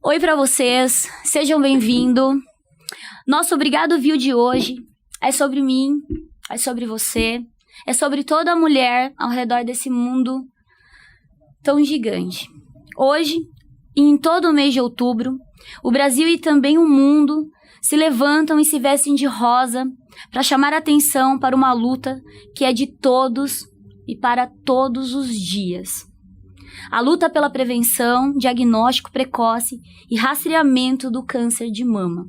Oi para vocês, sejam bem-vindos. Nosso Obrigado Viu de hoje é sobre mim, é sobre você, é sobre toda mulher ao redor desse mundo tão gigante. Hoje, e em todo o mês de outubro, o Brasil e também o mundo se levantam e se vestem de rosa para chamar a atenção para uma luta que é de todos e para todos os dias. A luta pela prevenção, diagnóstico precoce e rastreamento do câncer de mama.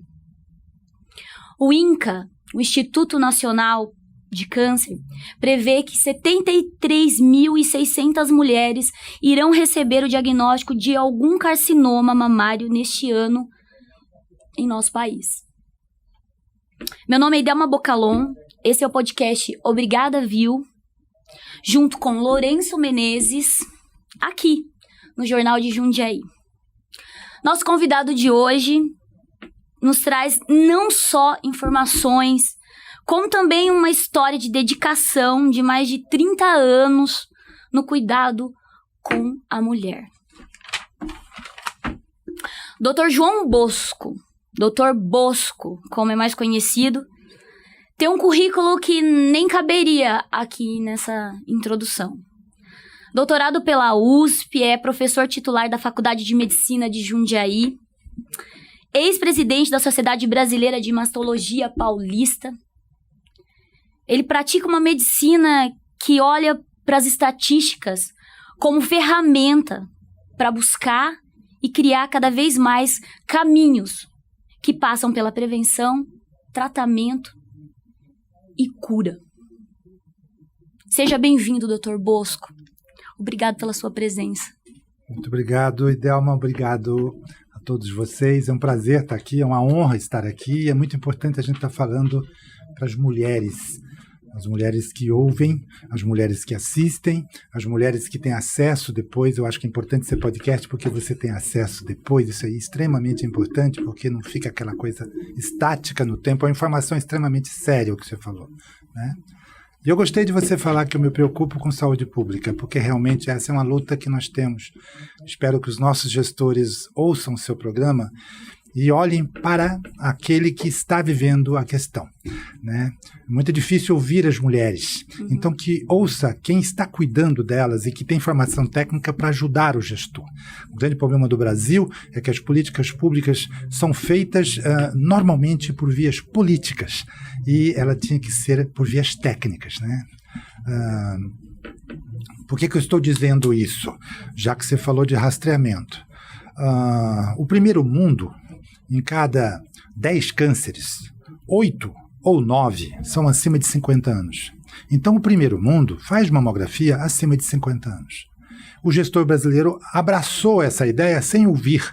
O INCA, o Instituto Nacional de Câncer, prevê que 73.600 mulheres irão receber o diagnóstico de algum carcinoma mamário neste ano em nosso país. Meu nome é Idelma Bocalon, esse é o podcast Obrigada Viu, junto com Lourenço Menezes, aqui no Jornal de Jundiaí. Nosso convidado de hoje nos traz não só informações, como também uma história de dedicação de mais de 30 anos no cuidado com a mulher. Dr. João Bosco, Dr. Bosco, como é mais conhecido, tem um currículo que nem caberia aqui nessa introdução. Doutorado pela USP, é professor titular da Faculdade de Medicina de Jundiaí, ex-presidente da Sociedade Brasileira de Mastologia Paulista. Ele pratica uma medicina que olha para as estatísticas como ferramenta para buscar e criar cada vez mais caminhos que passam pela prevenção, tratamento e cura. Seja bem-vindo, Dr. Bosco. Obrigado pela sua presença. Muito obrigado, Idelma. Obrigado a todos vocês. É um prazer estar aqui, é uma honra estar aqui. É muito importante a gente estar falando para as mulheres que ouvem, as mulheres que assistem, as mulheres que têm acesso depois. Eu acho que é importante ser podcast porque você tem acesso depois. Isso é extremamente importante porque não fica aquela coisa estática no tempo. É uma informação extremamente séria o que você falou, né? E eu gostei de você falar que eu me preocupo com saúde pública, porque realmente essa é uma luta que nós temos. Espero que os nossos gestores ouçam o seu programa e olhem para aquele que está vivendo a questão, né? É muito difícil ouvir as mulheres. Então, que ouça quem está cuidando delas e que tem formação técnica para ajudar o gestor. O grande problema do Brasil é que as políticas públicas são feitas normalmente por vias políticas e ela tinha que ser por vias técnicas, né? Por que eu estou dizendo isso? Já que você falou de rastreamento. O primeiro mundo, em cada 10 cânceres, 8 ou 9 são acima de 50 anos. Então, o primeiro mundo faz mamografia acima de 50 anos. O gestor brasileiro abraçou essa ideia sem ouvir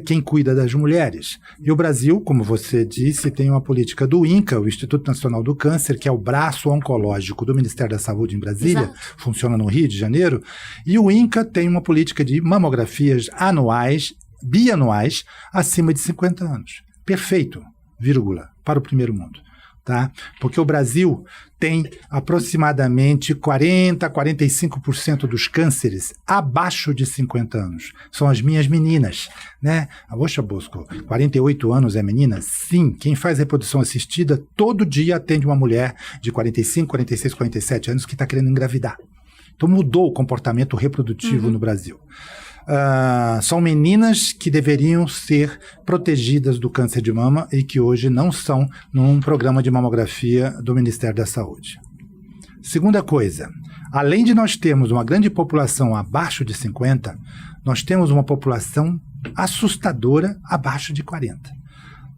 quem cuida das mulheres. E o Brasil, como você disse, tem uma política do INCA, o Instituto Nacional do Câncer, que é o braço oncológico do Ministério da Saúde em Brasília, exato, funciona no Rio de Janeiro, e o INCA tem uma política de mamografias anuais, bianuais, acima de 50 anos. Perfeito, vírgula, para o primeiro mundo. Tá? Porque o Brasil tem aproximadamente 45% dos cânceres abaixo de 50 anos. São as minhas meninas, né? Poxa, Bosco, 48 anos é menina? Sim, quem faz reprodução assistida todo dia atende uma mulher de 45, 46, 47 anos que está querendo engravidar. Então mudou o comportamento reprodutivo no Brasil. São meninas que deveriam ser protegidas do câncer de mama e que hoje não são num programa de mamografia do Ministério da Saúde. Segunda coisa, além de nós termos uma grande população abaixo de 50, nós temos uma população assustadora abaixo de 40.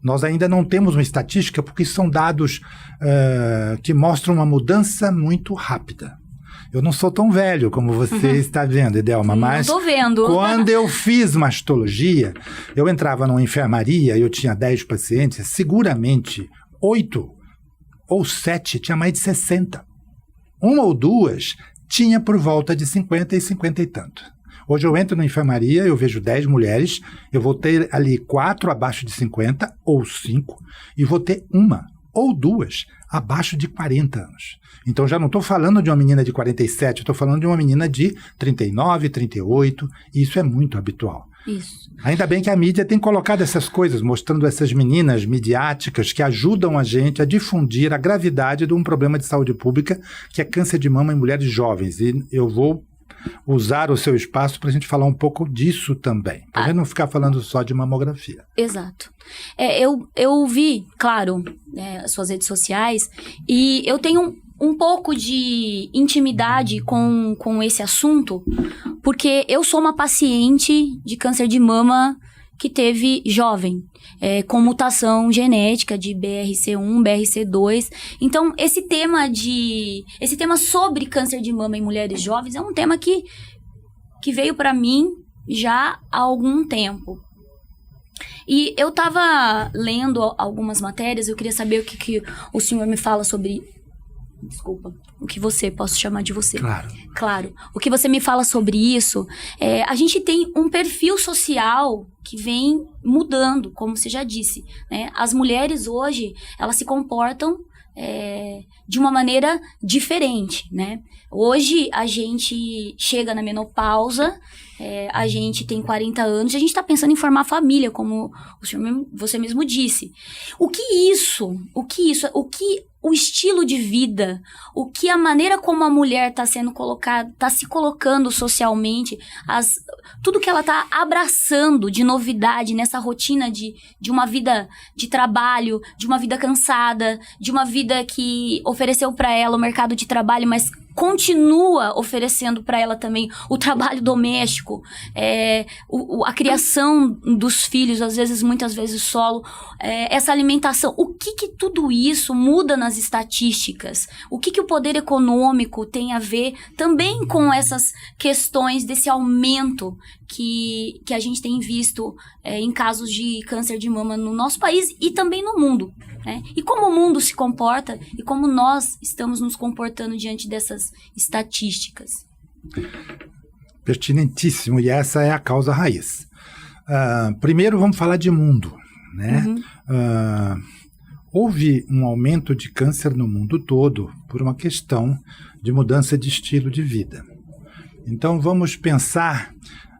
Nós ainda não temos uma estatística porque são dados que mostram uma mudança muito rápida. Eu não sou tão velho como você está vendo, Idelma, mas não tô vendo. Quando eu fiz mastologia, eu entrava numa enfermaria e eu tinha 10 pacientes, seguramente 8 ou 7 tinha mais de 60. Uma ou duas tinha por volta de 50 e 50 e tanto. Hoje eu entro na enfermaria, eu vejo 10 mulheres, eu vou ter ali 4 abaixo de 50 ou 5 e vou ter uma ou duas abaixo de 40 anos. Então já não estou falando de uma menina de 47, estou falando de uma menina de 39, 38, e isso é muito habitual. Isso. Ainda bem que a mídia tem colocado essas coisas, mostrando essas meninas midiáticas que ajudam a gente a difundir a gravidade de um problema de saúde pública, que é câncer de mama em mulheres jovens. E eu vou usar o seu espaço para a gente falar um pouco disso também, para a gente não ficar falando só de mamografia. Exato. Eu vi, claro, as suas redes sociais, e eu tenho um pouco de intimidade com esse assunto, porque eu sou uma paciente de câncer de mama que teve jovem, com mutação genética de BRCA1, BRCA2. Então, esse tema sobre câncer de mama em mulheres jovens é um tema que veio para mim já há algum tempo. E eu estava lendo algumas matérias, eu queria saber o que o senhor me fala sobre... Desculpa, posso chamar de você. Claro. O que você me fala sobre isso, a gente tem um perfil social que vem mudando, como você já disse, né? As mulheres hoje, elas se comportam de uma maneira diferente, né? Hoje a gente chega na menopausa, a gente tem 40 anos, e a gente está pensando em formar família, como você mesmo disse. O que o estilo de vida, o que a maneira como a mulher está sendo colocada, está se colocando socialmente, tudo que ela está abraçando de novidade nessa rotina de uma vida de trabalho, de uma vida cansada, de uma vida que ofereceu para ela o mercado de trabalho, mas continua oferecendo para ela também o trabalho doméstico, a criação dos filhos, muitas vezes solo, essa alimentação. O que tudo isso muda nas estatísticas? O que o poder econômico tem a ver também com essas questões desse aumento que a gente tem visto em casos de câncer de mama no nosso país e também no mundo, né? E como o mundo se comporta e como nós estamos nos comportando diante dessas estatísticas. Pertinentíssimo, e essa é a causa raiz. Primeiro vamos falar de mundo, né? Houve um aumento de câncer no mundo todo por uma questão de mudança de estilo de vida. Então vamos pensar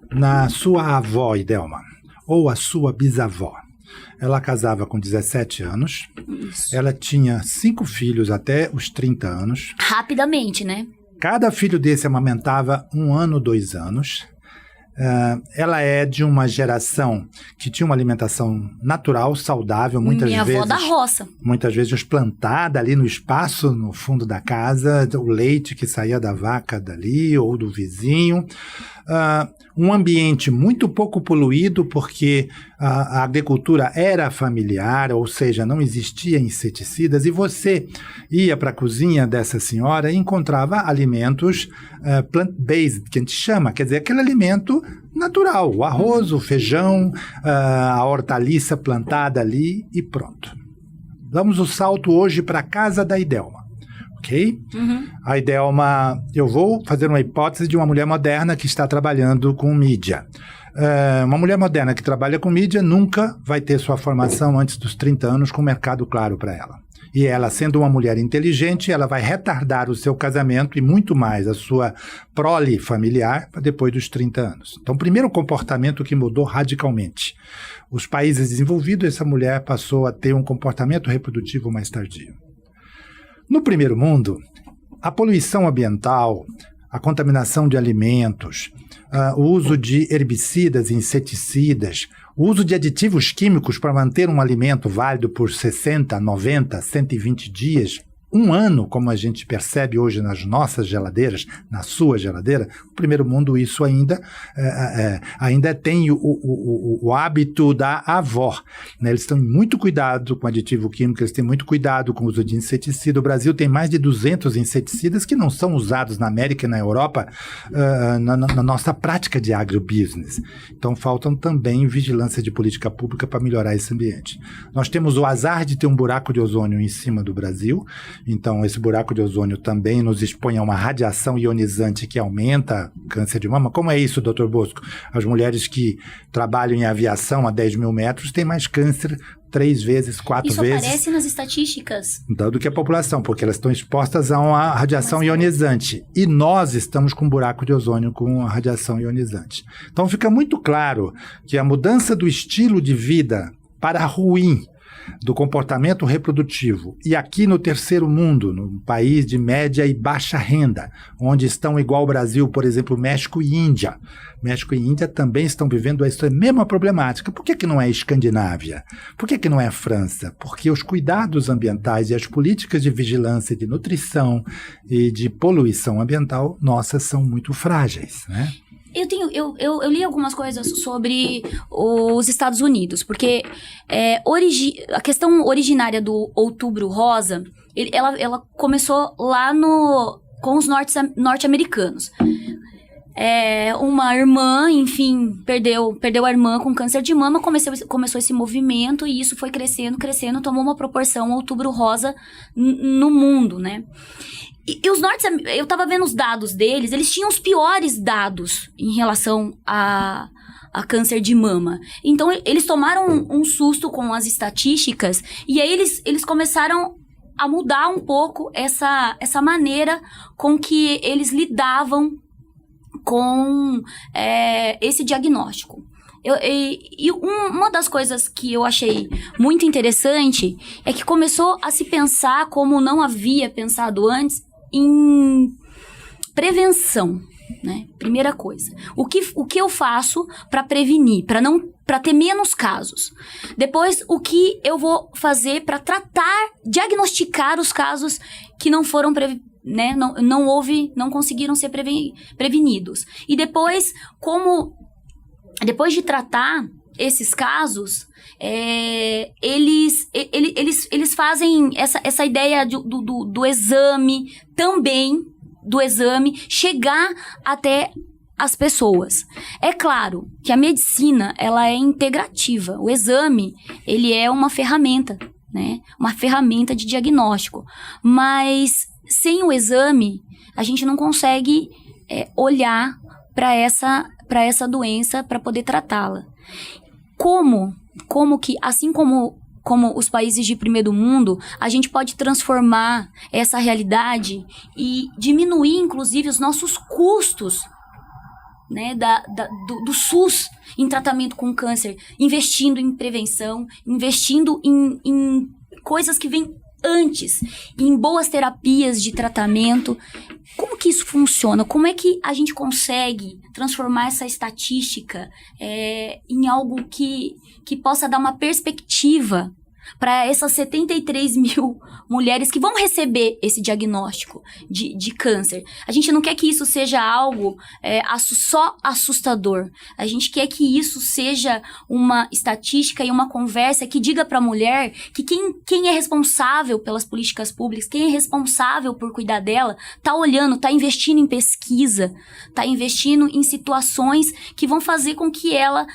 na sua avó, Idelma, ou a sua bisavó. Ela casava com 17 anos. Isso. Ela tinha 5 filhos até os 30 anos. Rapidamente, né? Cada filho desse amamentava 1 ano, 2 anos. Ela é de uma geração que tinha uma alimentação natural, saudável, Minha avó da roça. Muitas vezes plantada ali no espaço, no fundo da casa, o leite que saía da vaca dali ou do vizinho. Um ambiente muito pouco poluído, porque a agricultura era familiar, ou seja, não existia inseticidas, e você ia para a cozinha dessa senhora e encontrava alimentos plant-based, que a gente chama, quer dizer, aquele alimento natural, o arroz, o feijão, a hortaliça plantada ali e pronto. Damos o salto hoje para a casa da Idelma. Ok? A Idelma, eu vou fazer uma hipótese de uma mulher moderna que está trabalhando com mídia. Uma mulher moderna que trabalha com mídia nunca vai ter sua formação antes dos 30 anos com o mercado claro para ela. E ela, sendo uma mulher inteligente, ela vai retardar o seu casamento e muito mais a sua prole familiar para depois dos 30 anos. Então, o primeiro comportamento que mudou radicalmente. Os países desenvolvidos, essa mulher passou a ter um comportamento reprodutivo mais tardio. No primeiro mundo, a poluição ambiental, a contaminação de alimentos, o uso de herbicidas e inseticidas, o uso de aditivos químicos para manter um alimento válido por 60, 90, 120 dias, 1 ano, como a gente percebe hoje nas nossas geladeiras, na sua geladeira. O primeiro mundo isso ainda tem o hábito da avó, né? Eles têm muito cuidado com aditivo químico, eles têm muito cuidado com o uso de inseticida. O Brasil tem mais de 200 inseticidas que não são usados na América e na Europa na nossa prática de agrobusiness. Então faltam também vigilância de política pública para melhorar esse ambiente. Nós temos o azar de ter um buraco de ozônio em cima do Brasil, Então, esse buraco de ozônio também nos expõe a uma radiação ionizante que aumenta câncer de mama. Como é isso, doutor Bosco? As mulheres que trabalham em aviação a 10 mil metros têm mais câncer 3 vezes, 4 vezes. Isso aparece nas estatísticas. Do que a população, porque elas estão expostas a uma radiação ionizante. E nós estamos com um buraco de ozônio com a radiação ionizante. Então fica muito claro que a mudança do estilo de vida para ruim do comportamento reprodutivo, e aqui no terceiro mundo, no país de média e baixa renda, onde estão igual ao Brasil, por exemplo, México e Índia. México e Índia também estão vivendo essa mesma problemática. Por que não é Escandinávia? Por que não é França? Porque os cuidados ambientais e as políticas de vigilância, de nutrição e de poluição ambiental nossas são muito frágeis, né? Eu li algumas coisas sobre os Estados Unidos, porque a questão originária do Outubro Rosa, ela começou lá com os norte-americanos. Uma irmã, enfim, perdeu a irmã com câncer de mama, começou esse movimento e isso foi crescendo, tomou uma proporção Outubro Rosa no mundo, né? E os eu tava vendo os dados deles, eles tinham os piores dados em relação a câncer de mama. Então, eles tomaram um susto com as estatísticas e aí eles começaram a mudar um pouco essa maneira com que eles lidavam com esse diagnóstico. Uma das coisas que eu achei muito interessante é que começou a se pensar, como não havia pensado antes, em prevenção, né? Primeira coisa. O que eu faço para prevenir, para ter menos casos? Depois, o que eu vou fazer para diagnosticar os casos que não foram né? Não conseguiram ser prevenidos. E depois, depois de tratar esses casos, eles fazem essa ideia do exame também, do exame chegar até as pessoas. É claro que a medicina, ela é integrativa. O exame, ele é uma ferramenta, né? Uma ferramenta de diagnóstico. Mas sem o exame, a gente não consegue olhar para essa doença para poder tratá-la. Como que, assim como os países de primeiro mundo, a gente pode transformar essa realidade e diminuir, inclusive, os nossos custos, né, do SUS em tratamento com câncer, investindo em prevenção, investindo em coisas que vêm antes, em boas terapias de tratamento. Como que isso funciona? Como é que a gente consegue transformar essa estatística em algo que possa dar uma perspectiva para essas 73 mil mulheres que vão receber esse diagnóstico de câncer? A gente não quer que isso seja algo só assustador. A gente quer que isso seja uma estatística e uma conversa que diga para a mulher que quem é responsável pelas políticas públicas, quem é responsável por cuidar dela, tá olhando, tá investindo em pesquisa, tá investindo em situações que vão fazer com que ela,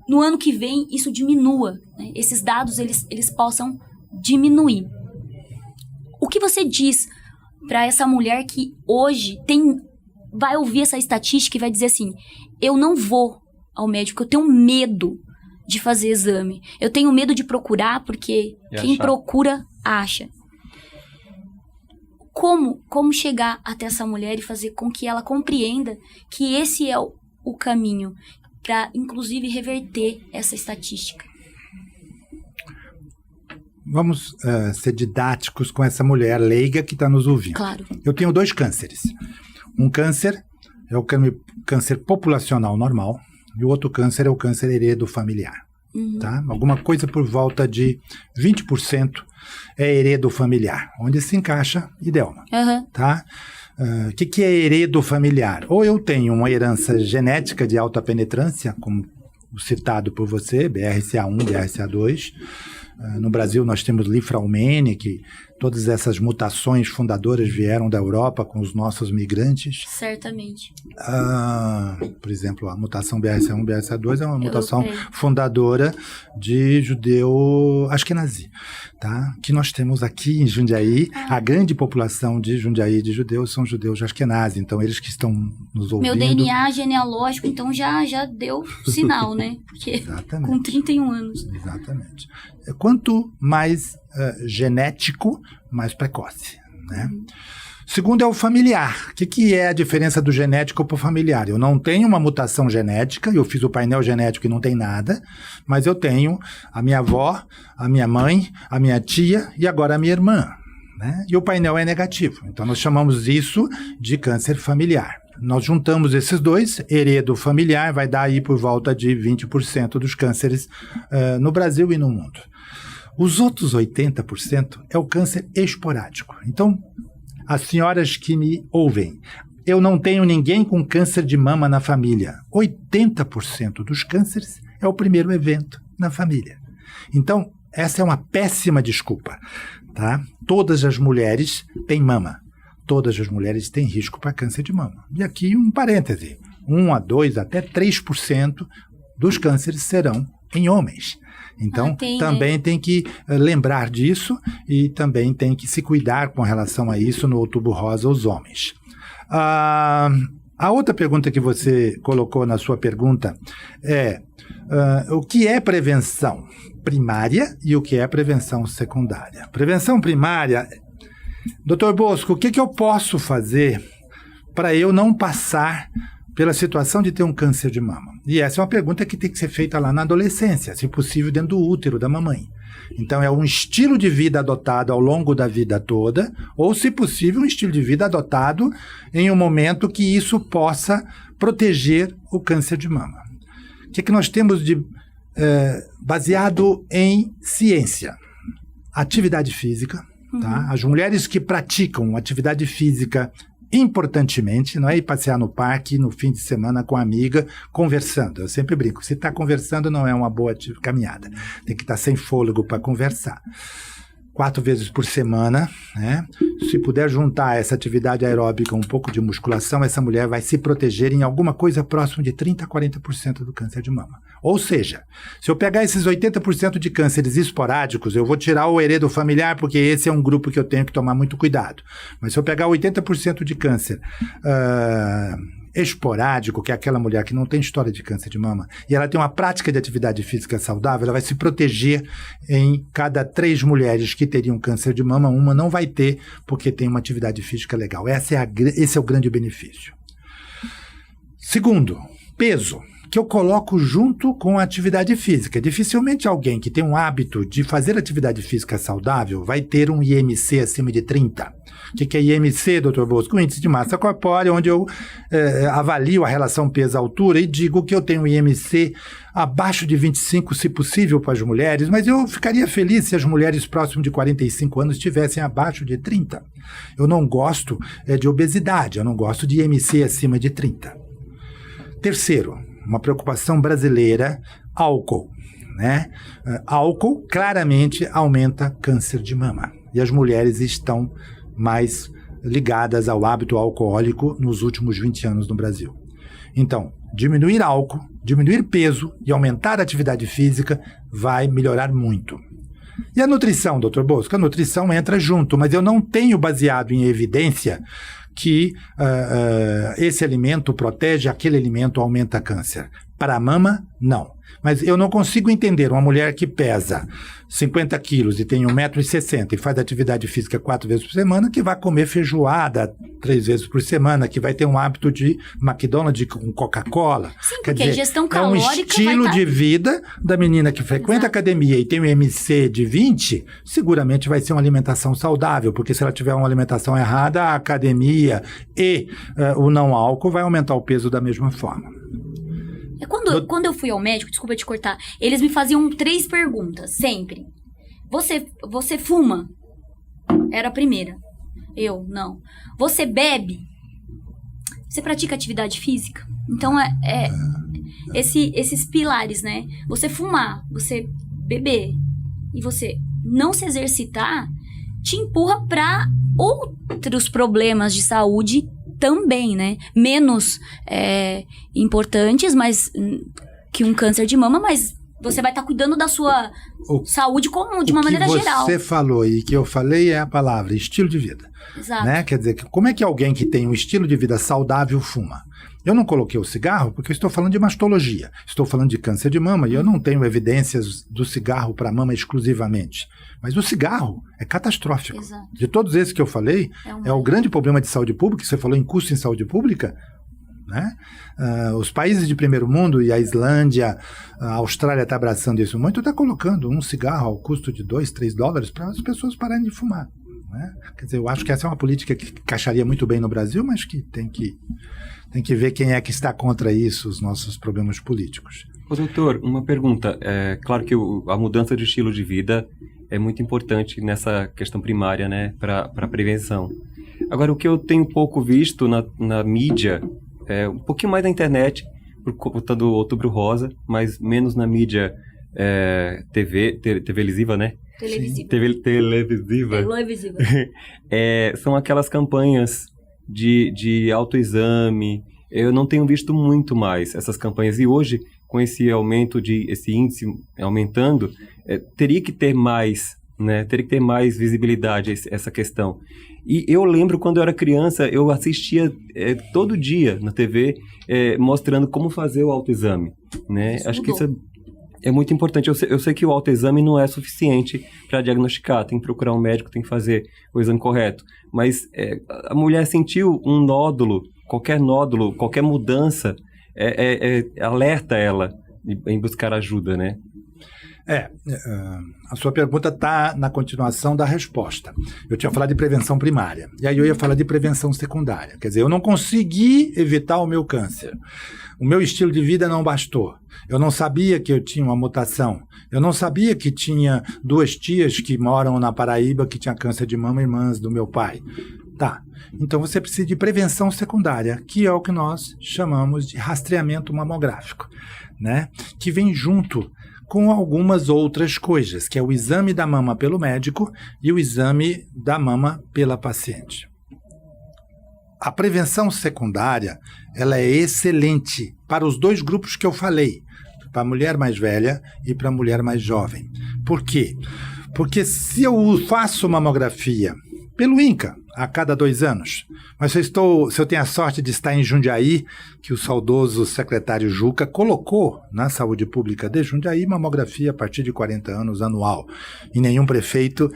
no ano que vem, isso diminua, né? Esses dados, eles possam diminuir. O que você diz para essa mulher que hoje vai ouvir essa estatística e vai dizer assim: eu não vou ao médico, eu tenho medo de fazer exame, eu tenho medo de procurar porque quem procura, acha. Como chegar até essa mulher e fazer com que ela compreenda que esse é o caminho para, inclusive, reverter essa estatística? Vamos ser didáticos com essa mulher leiga que está nos ouvindo. Claro. Eu tenho 2 cânceres. Um câncer é o câncer populacional normal e o outro câncer é o câncer heredofamiliar. Tá? Alguma coisa por volta de 20% é heredofamiliar, onde se encaixa Idelma. Tá? O que é heredofamiliar? Ou eu tenho uma herança genética de alta penetrância, como citado por você, BRCA1, BRCA2. No Brasil nós temos Lifraumene, que todas essas mutações fundadoras vieram da Europa com os nossos migrantes. Certamente. Por exemplo, a mutação BRCA1, BRCA2 é uma mutação fundadora de judeu Ashkenazi, tá? Que nós temos aqui em Jundiaí, a grande população de Jundiaí de judeus são judeus Ashkenazi, então eles que estão nos ouvindo... Meu DNA genealógico, então, já deu sinal, né? Porque Exatamente. Com 31 anos. Exatamente. Quanto mais genético, mais precoce, né? Segundo é o familiar. O que é a diferença do genético para o familiar? Eu não tenho uma mutação genética, eu fiz o painel genético e não tem nada, mas eu tenho a minha avó, a minha mãe, a minha tia e agora a minha irmã, né? E o painel é negativo. Então nós chamamos isso de câncer familiar. Nós juntamos esses dois, heredo familiar, vai dar aí por volta de 20% dos cânceres no Brasil e no mundo. Os outros 80% é o câncer esporádico. Então, as senhoras que me ouvem, eu não tenho ninguém com câncer de mama na família. 80% dos cânceres é o primeiro evento na família. Então, essa é uma péssima desculpa, tá? Todas as mulheres têm mama. Todas as mulheres têm risco para câncer de mama. E aqui um parêntese, 1 a 2 até 3% dos cânceres serão em homens. Então, também tem que lembrar disso e também tem que se cuidar com relação a isso no Outubro Rosa os homens. A outra pergunta que você colocou na sua pergunta é o que é prevenção primária e o que é prevenção secundária. Prevenção primária, Dr. Bosco, o que eu posso fazer para eu não passar pela situação de ter um câncer de mama? E essa é uma pergunta que tem que ser feita lá na adolescência, se possível dentro do útero da mamãe. Então é um estilo de vida adotado ao longo da vida toda, ou se possível um estilo de vida adotado em um momento que isso possa proteger o câncer de mama. O que nós temos de baseado em ciência? Atividade física. Tá? As mulheres que praticam atividade física importantemente, não é ir passear no parque no fim de semana com a amiga, conversando. Eu sempre brinco, se está conversando não é uma boa caminhada. Tem que estar sem fôlego para conversar. 4 vezes por semana, né? Se puder juntar essa atividade aeróbica um pouco de musculação, essa mulher vai se proteger em alguma coisa próximo de 30% a 40% do câncer de mama. Ou seja, se eu pegar esses 80% de cânceres esporádicos, eu vou tirar o heredo familiar, porque esse é um grupo que eu tenho que tomar muito cuidado. Mas se eu pegar 80% de câncer esporádico, que é aquela mulher que não tem história de câncer de mama, e ela tem uma prática de atividade física saudável, ela vai se proteger em cada 3 mulheres que teriam câncer de mama, uma não vai ter, porque tem uma atividade física legal. Esse é o grande benefício. Segundo, peso, que eu coloco junto com a atividade física. Dificilmente alguém que tem um hábito de fazer atividade física saudável vai ter um IMC acima de 30. O que é IMC, Dr. Bosco? O índice de massa corpórea, onde eu avalio a relação peso-altura e digo que eu tenho um IMC abaixo de 25, se possível, para as mulheres, mas eu ficaria feliz se as mulheres próximas de 45 anos estivessem abaixo de 30. Eu não gosto de obesidade, eu não gosto de IMC acima de 30. Terceiro, uma preocupação brasileira, álcool, né? Álcool claramente aumenta câncer de mama. E as mulheres estão mais ligadas ao hábito alcoólico nos últimos 20 anos no Brasil. Então, diminuir álcool, diminuir peso e aumentar a atividade física vai melhorar muito. E a nutrição, Dr. Bosco? A nutrição entra junto, mas eu não tenho baseado em evidência que esse alimento protege, aquele alimento aumenta câncer. Para a mama, não. Mas eu não consigo entender uma mulher que pesa 50 quilos e tem 1,60 m e faz atividade física 4 vezes por semana, que vai comer feijoada 3 vezes por semana, que vai ter um hábito de McDonald's com Coca-Cola. Sim, porque quer dizer, a ingestão calórica é um estilo de vida da menina que frequenta academia e tem um MC de 20, seguramente vai ser uma alimentação saudável, porque se ela tiver uma alimentação errada, a academia e o não álcool vai aumentar o peso da mesma forma. Quando eu fui ao médico, desculpa te cortar, eles me faziam 3 perguntas, sempre. Você fuma? Era a primeira. Eu, não. Você bebe? Você pratica atividade física? Então, esses pilares, né? Você fumar, você beber e você não se exercitar, te empurra para outros problemas de saúde também, né? Menos importantes, mas que um câncer de mama, mas você vai estar cuidando da sua saúde comum, de uma maneira geral. O que você falou e que eu falei é a palavra estilo de vida. Exato. Né? Quer dizer, como é que alguém que tem um estilo de vida saudável fuma? Eu não coloquei o cigarro porque eu estou falando de mastologia. Estou falando de câncer de mama e eu não tenho evidências do cigarro para mama exclusivamente. Mas o cigarro é catastrófico. Exato. De todos esses que eu falei, é o grande problema de saúde pública, você falou em custo em saúde pública, né? Os países de primeiro mundo e a Islândia, a Austrália está abraçando isso muito, está colocando um cigarro ao custo de $2, $3 para as pessoas pararem de fumar. Né? Quer dizer, eu acho que essa é uma política que encaixaria muito bem no Brasil, mas que tem que ver quem é que está contra isso, os nossos problemas políticos. Ô, doutor, uma pergunta. Claro que a mudança de estilo de vida é muito importante nessa questão primária, né, para a prevenção. Agora, o que eu tenho pouco visto na mídia, um pouquinho mais na internet, por conta do Outubro Rosa, mas menos na mídia televisiva, né? Televisiva. São aquelas campanhas de autoexame. Eu não tenho visto muito mais essas campanhas. E hoje, com esse índice aumentando, teria que ter mais, né? Teria que ter mais visibilidade essa questão. E eu lembro, quando eu era criança, eu assistia todo dia na TV mostrando como fazer o autoexame, né? Acho que isso é muito importante. Eu sei que o autoexame não é suficiente para diagnosticar. Tem que procurar um médico, tem que fazer o exame correto. Mas a mulher sentiu um nódulo, qualquer mudança, alerta ela em buscar ajuda, né? A sua pergunta está na continuação da resposta. Eu tinha falado de prevenção primária, e aí eu ia falar de prevenção secundária. Quer dizer, eu não consegui evitar o meu câncer. O meu estilo de vida não bastou. Eu não sabia que eu tinha uma mutação. Eu não sabia que tinha 2 tias que moram na Paraíba que tinham câncer de mama, irmãs do meu pai. Tá, então você precisa de prevenção secundária, que é o que nós chamamos de rastreamento mamográfico, né? Que vem junto com algumas outras coisas, que é o exame da mama pelo médico e o exame da mama pela paciente. A prevenção secundária, ela é excelente para os 2 grupos que eu falei, para a mulher mais velha e para a mulher mais jovem. Por quê? Porque se eu faço mamografia pelo INCA a cada 2 anos, mas se eu tenho a sorte de estar em Jundiaí, que o saudoso secretário Juca colocou na saúde pública de Jundiaí mamografia a partir de 40 anos anual, e nenhum prefeito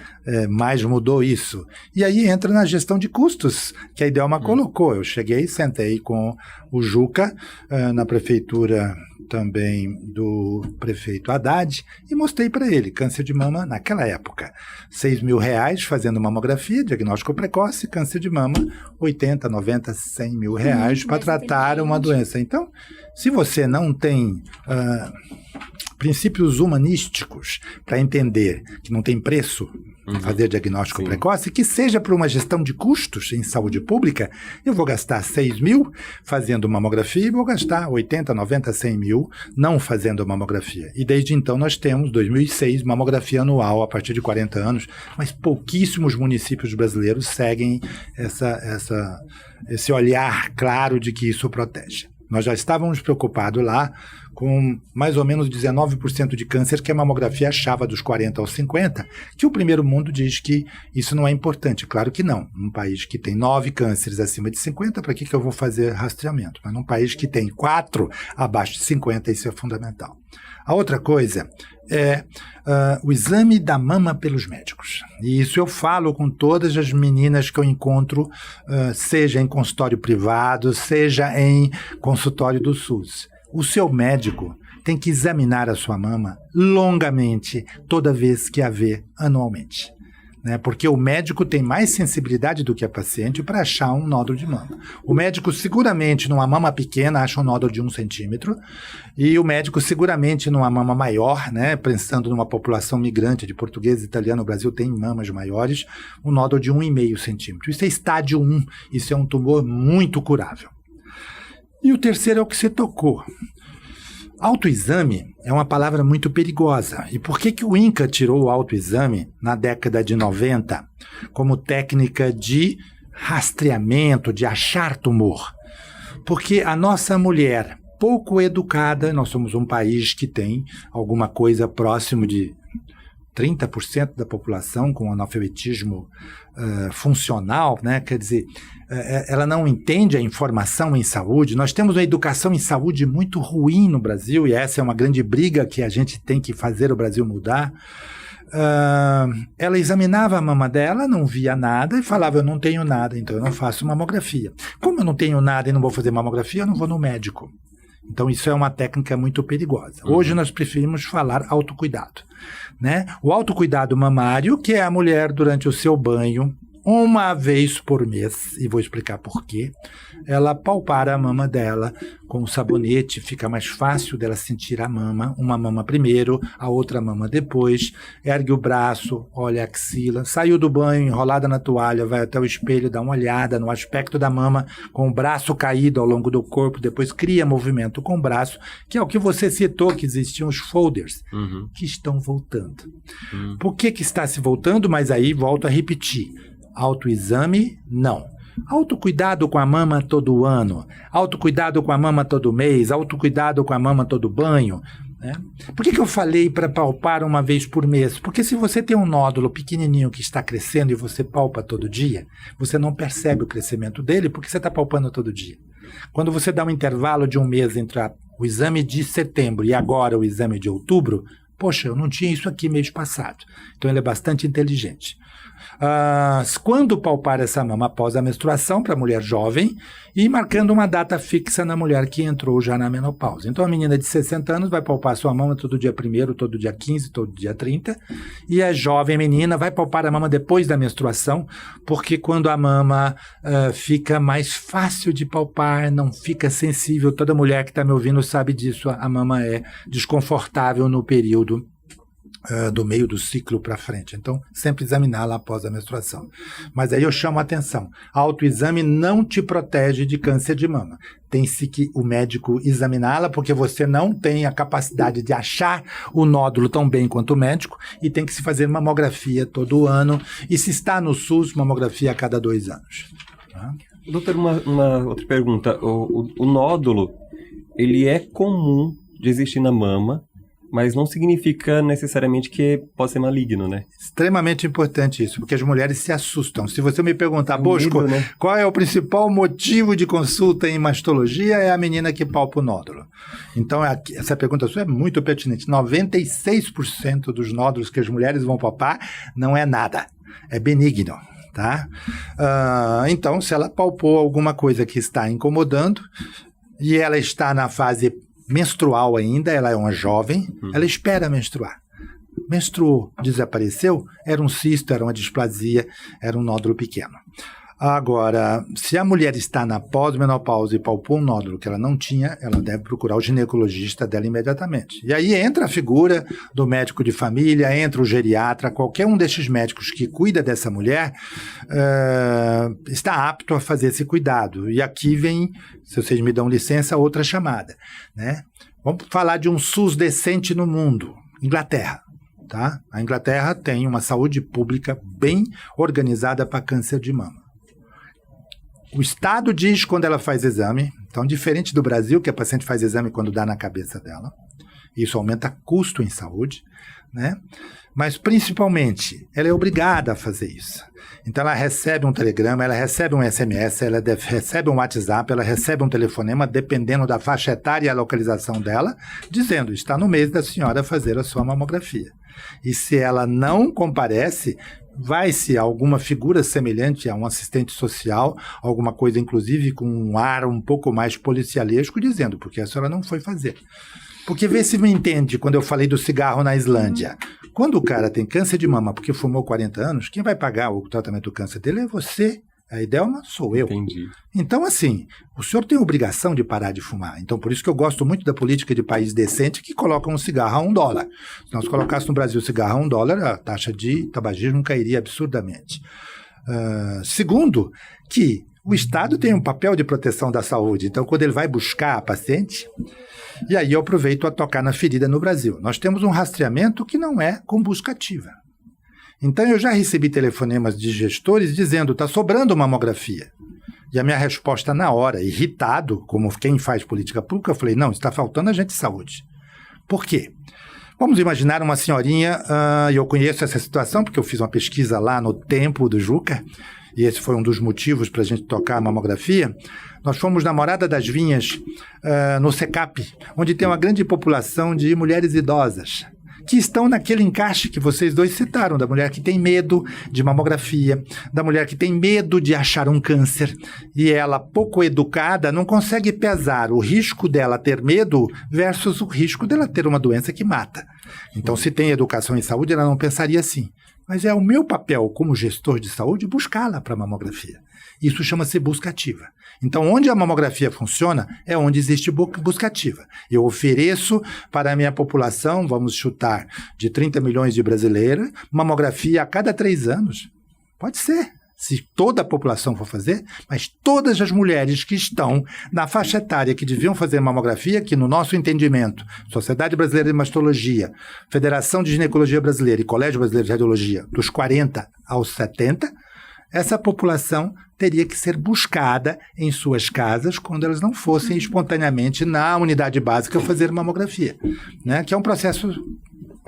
mais mudou isso. E aí entra na gestão de custos, que a Idelma colocou. Eu cheguei, sentei com o Juca na prefeitura também do prefeito Haddad e mostrei para ele câncer de mama naquela época, R$6.000 fazendo mamografia, diagnóstico precoce, câncer de mama, 80, 90, 100 mil reais para tratar uma doença. Então, se você não tem princípios humanísticos para entender que não tem preço fazer diagnóstico precoce, que seja por uma gestão de custos em saúde pública, eu vou gastar 6 mil fazendo mamografia e vou gastar 80, 90, 100 mil não fazendo mamografia. E desde então nós temos, 2006, mamografia anual a partir de 40 anos, mas pouquíssimos municípios brasileiros seguem esse olhar claro de que isso protege. Nós já estávamos preocupados lá com mais ou menos 19% de câncer que a mamografia achava dos 40 aos 50, que o primeiro mundo diz que isso não é importante. Claro que não. Num país que tem 9 cânceres acima de 50, para que eu vou fazer rastreamento? Mas num país que tem 4 abaixo de 50, isso é fundamental. A outra coisa é o exame da mama pelos médicos. E isso eu falo com todas as meninas que eu encontro, seja em consultório privado, seja em consultório do SUS. O seu médico tem que examinar a sua mama longamente, toda vez que a vê anualmente, né? Porque o médico tem mais sensibilidade do que a paciente para achar um nódulo de mama. O médico seguramente numa mama pequena acha um nódulo de 1 centímetro e o médico seguramente numa mama maior, né, pensando numa população migrante de português e italiano, o Brasil tem mamas maiores, um nódulo de 1,5 centímetro. Isso é estádio 1, isso é um tumor muito curável. E o terceiro é o que você tocou. Autoexame é uma palavra muito perigosa. E por que o INCA tirou o autoexame na década de 90 como técnica de rastreamento, de achar tumor? Porque a nossa mulher pouco educada, nós somos um país que tem alguma coisa próximo de 30% da população com analfabetismo funcional, né? Quer dizer, ela não entende a informação em saúde. Nós temos uma educação em saúde muito ruim no Brasil, e essa é uma grande briga que a gente tem que fazer o Brasil mudar. Ela examinava a mama dela, não via nada e falava, eu não tenho nada, então eu não faço mamografia. Como eu não tenho nada e não vou fazer mamografia, eu não vou no médico. Então isso é uma técnica muito perigosa. Hoje nós preferimos falar autocuidado, né? O autocuidado mamário, que é a mulher durante o seu banho, uma vez por mês, e vou explicar por quê, ela palpar a mama dela com o sabonete, fica mais fácil dela sentir a mama, uma mama primeiro, a outra mama depois, ergue o braço, olha a axila, saiu do banho, enrolada na toalha, vai até o espelho, dá uma olhada no aspecto da mama, com o braço caído ao longo do corpo, depois cria movimento com o braço, que é o que você citou, que existiam os folders, que estão voltando. Por que está se voltando? Mas aí volto a repetir. Autoexame, não. Autocuidado com a mama todo ano, autocuidado com a mama todo mês, autocuidado com a mama todo banho, né? Por que eu falei para palpar uma vez por mês? Porque se você tem um nódulo pequenininho que está crescendo e você palpa todo dia, você não percebe o crescimento dele porque você está palpando todo dia. Quando você dá um intervalo de um mês entre o exame de setembro e agora o exame de outubro, poxa, eu não tinha isso aqui mês passado. Então ele é bastante inteligente. Quando palpar essa mama após a menstruação para a mulher jovem e marcando uma data fixa na mulher que entrou já na menopausa. Então a menina de 60 anos vai palpar sua mama todo dia 1º, todo dia 15, todo dia 30, e a jovem menina vai palpar a mama depois da menstruação, porque quando a mama fica mais fácil de palpar, não fica sensível, toda mulher que está me ouvindo sabe disso, a mama é desconfortável no período do meio do ciclo para frente. Então, sempre examiná-la após a menstruação. Mas aí eu chamo a atenção. Autoexame não te protege de câncer de mama. Tem-se que o médico examiná-la, porque você não tem a capacidade de achar o nódulo tão bem quanto o médico, e tem que se fazer mamografia todo ano. E se está no SUS, mamografia a cada 2 anos. Tá? Doutor, uma outra pergunta. O nódulo, ele é comum de existir na mama, mas não significa necessariamente que pode ser maligno, né? Extremamente importante isso, porque as mulheres se assustam. Se você me perguntar, Bosco, né? Qual é o principal motivo de consulta em mastologia, é a menina que palpa o nódulo. Então, essa pergunta sua é muito pertinente. 96% dos nódulos que as mulheres vão palpar não é nada, é benigno. Tá? Então, se ela palpou alguma coisa que está incomodando e ela está na fase menstrual ainda, ela é uma jovem, ela espera menstruar. Menstruou, desapareceu, era um cisto, era uma displasia, era um nódulo pequeno. Agora, se a mulher está na pós-menopausa e palpou um nódulo que ela não tinha, ela deve procurar o ginecologista dela imediatamente. E aí entra a figura do médico de família, entra o geriatra, qualquer um desses médicos que cuida dessa mulher está apto a fazer esse cuidado. E aqui vem, se vocês me dão licença, outra chamada, né? Vamos falar de um SUS decente no mundo. Inglaterra. Tá? A Inglaterra tem uma saúde pública bem organizada para câncer de mama. O Estado diz quando ela faz exame, então diferente do Brasil, que a paciente faz exame quando dá na cabeça dela, isso aumenta custo em saúde, né? Mas principalmente, ela é obrigada a fazer isso. Então ela recebe um telegrama, ela recebe um SMS, ela recebe um WhatsApp, ela recebe um telefonema, dependendo da faixa etária e a localização dela, dizendo, está no mês da senhora fazer a sua mamografia. E se ela não comparece, vai-se alguma figura semelhante a um assistente social, alguma coisa inclusive com um ar um pouco mais policialesco, dizendo, porque a senhora não foi fazer. Porque vê se me entende quando eu falei do cigarro na Islândia. Quando o cara tem câncer de mama porque fumou 40 anos, quem vai pagar o tratamento do câncer dele é você. A Idelma sou eu. Entendi. Então, assim, o senhor tem a obrigação de parar de fumar. Então, por isso que eu gosto muito da política de país decente que colocam um cigarro a $1. Se nós colocássemos no Brasil o cigarro a $1, a taxa de tabagismo cairia absurdamente. Segundo, que O Estado tem um papel de proteção da saúde. Então, quando ele vai buscar a paciente, e aí eu aproveito a tocar na ferida no Brasil. Nós temos um rastreamento que não é com busca ativa. Então, eu já recebi telefonemas de gestores dizendo, está sobrando mamografia. E a minha resposta na hora, irritado, como quem faz política pública, eu falei, não, está faltando agente de saúde. Por quê? Vamos imaginar uma senhorinha, e eu conheço essa situação, porque eu fiz uma pesquisa lá no tempo do Juca, e esse foi um dos motivos para a gente tocar a mamografia. Nós fomos na Morada das Vinhas, no SECAP, onde tem uma grande população de mulheres idosas, que estão naquele encaixe que vocês dois citaram, da mulher que tem medo de mamografia, da mulher que tem medo de achar um câncer, e ela, pouco educada, não consegue pesar o risco dela ter medo versus o risco dela ter uma doença que mata. Então, se tem educação em saúde, ela não pensaria assim. Mas é o meu papel como gestor de saúde buscá-la para a mamografia. Isso chama-se busca ativa. Então, onde a mamografia funciona, é onde existe busca ativa. Eu ofereço para a minha população, vamos chutar, de 30 milhões de brasileiros, mamografia a cada 3 anos. Pode ser, se toda a população for fazer, mas todas as mulheres que estão na faixa etária que deviam fazer mamografia, que no nosso entendimento, Sociedade Brasileira de Mastologia, Federação de Ginecologia Brasileira e Colégio Brasileiro de Radiologia, dos 40 aos 70, essa população teria que ser buscada em suas casas quando elas não fossem espontaneamente na unidade básica fazer mamografia, né? Que é um processo